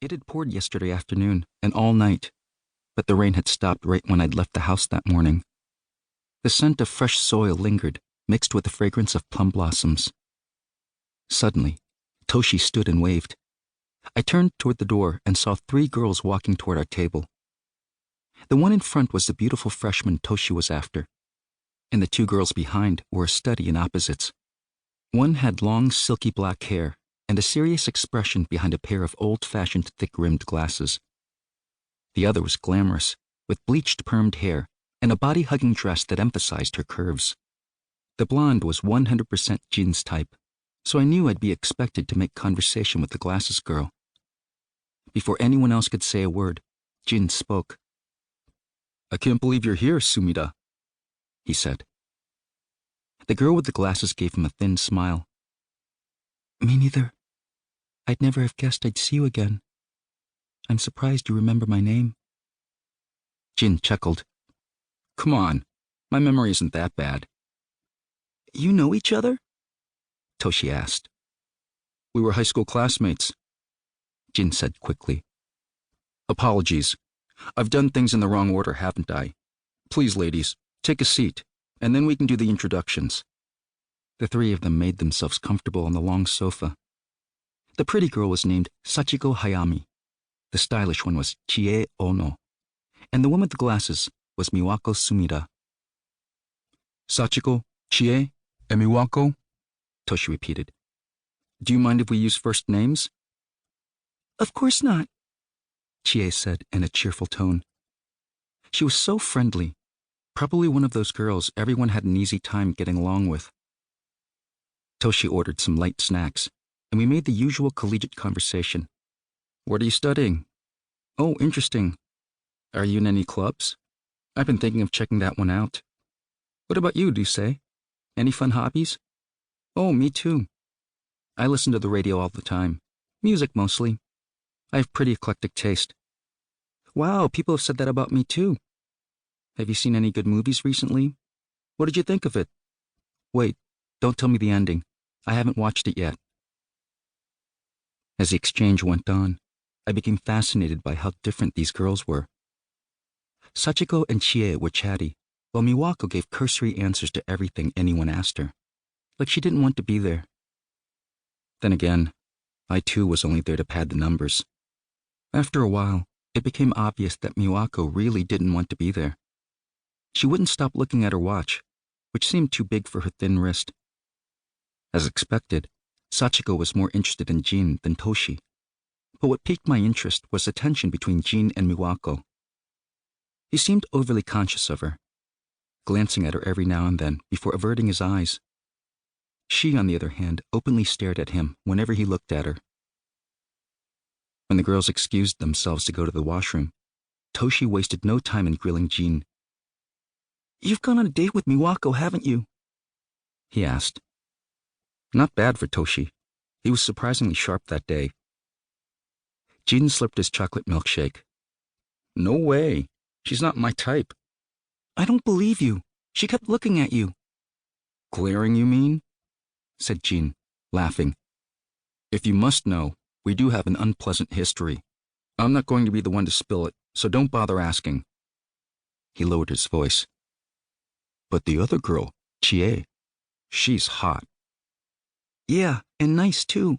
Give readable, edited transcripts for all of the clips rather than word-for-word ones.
It had poured yesterday afternoon and all night, but the rain had stopped right when I'd left the house that morning. The scent of fresh soil lingered, mixed with the fragrance of plum blossoms. Suddenly, Toshi stood and waved. I turned toward the door and saw 3 girls walking toward our table. The one in front was the beautiful freshman Toshi was after, and the 2 girls behind were a study in opposites. One had long, silky black hair and a serious expression behind a pair of old-fashioned thick-rimmed glasses. The other was glamorous, with bleached permed hair and a body-hugging dress that emphasized her curves. The blonde was 100% Jin's type, so I knew I'd be expected to make conversation with the glasses girl. Before anyone else could say a word, Jin spoke. "I can't believe you're here, Sumida," he said. The girl with the glasses gave him a thin smile. "Me neither. I'd never have guessed I'd see you again. I'm surprised you remember my name." Jin chuckled. "Come on, my memory isn't that bad." "You know each other?" Toshi asked. "We were high school classmates," Jin said quickly. "Apologies. I've done things in the wrong order, haven't I? Please, ladies, take a seat, and then we can do the introductions." The 3 of them made themselves comfortable on the long sofa. The pretty girl was named Sachiko Hayami. The stylish one was Chie Ono, and the one with the glasses was Miwako Sumida. "Sachiko, Chie, and Miwako?" Toshi repeated. "Do you mind if we use first names?" "Of course not," Chie said in a cheerful tone. She was so friendly, probably one of those girls everyone had an easy time getting along with. Toshi ordered some light snacks, and we made the usual collegiate conversation. "What are you studying?" "Oh, interesting. Are you in any clubs? I've been thinking of checking that one out." "What about you, Ryusei? Any fun hobbies?" "Oh, me too. I listen to the radio all the time. Music mostly. I have pretty eclectic taste." "Wow, people have said that about me too. Have you seen any good movies recently? What did you think of it?" "Wait, don't tell me the ending. I haven't watched it yet." As the exchange went on, I became fascinated by how different these girls were. Sachiko and Chie were chatty, while Miwako gave cursory answers to everything anyone asked her, like she didn't want to be there. Then again, I too was only there to pad the numbers. After a while, it became obvious that Miwako really didn't want to be there. She wouldn't stop looking at her watch, which seemed too big for her thin wrist. As expected, Sachiko was more interested in Jin than Toshi, but what piqued my interest was the tension between Jin and Miwako. He seemed overly conscious of her, glancing at her every now and then before averting his eyes. She, on the other hand, openly stared at him whenever he looked at her. When the girls excused themselves to go to the washroom, Toshi wasted no time in grilling Jin. "You've gone on a date with Miwako, haven't you?" he asked. Not bad for Toshi. He was surprisingly sharp that day. Jin slurped his chocolate milkshake. "No way. She's not my type." "I don't believe you. She kept looking at you." "Glaring, you mean?" said Jin, laughing. "If you must know, we do have an unpleasant history. I'm not going to be the one to spill it, so don't bother asking." He lowered his voice. "But the other girl, Chie, she's hot." "Yeah, and nice too."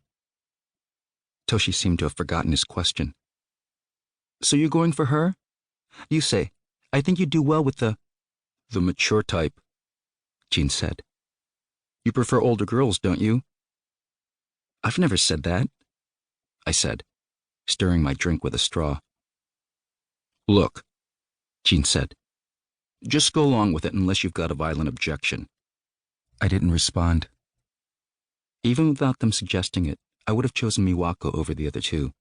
Toshi seemed to have forgotten his question. "So you're going for her? You say, I think you do well with the mature type," Jin said. "You prefer older girls, don't you?" "I've never said that," I said, stirring my drink with a straw. "Look," Jin said, "just go along with it unless you've got a violent objection." I didn't respond. Even without them suggesting it, I would have chosen Miwako over the other 2.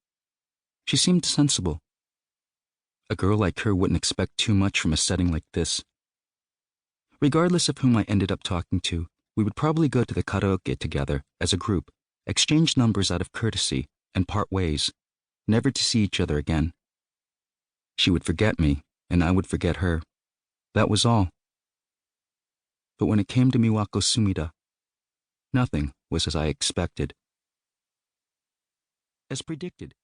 She seemed sensible. A girl like her wouldn't expect too much from a setting like this. Regardless of whom I ended up talking to, we would probably go to the karaoke together as a group, exchange numbers out of courtesy, and part ways, never to see each other again. She would forget me, and I would forget her. That was all. But when it came to Miwako Sumida, nothing was as I expected. As predicted,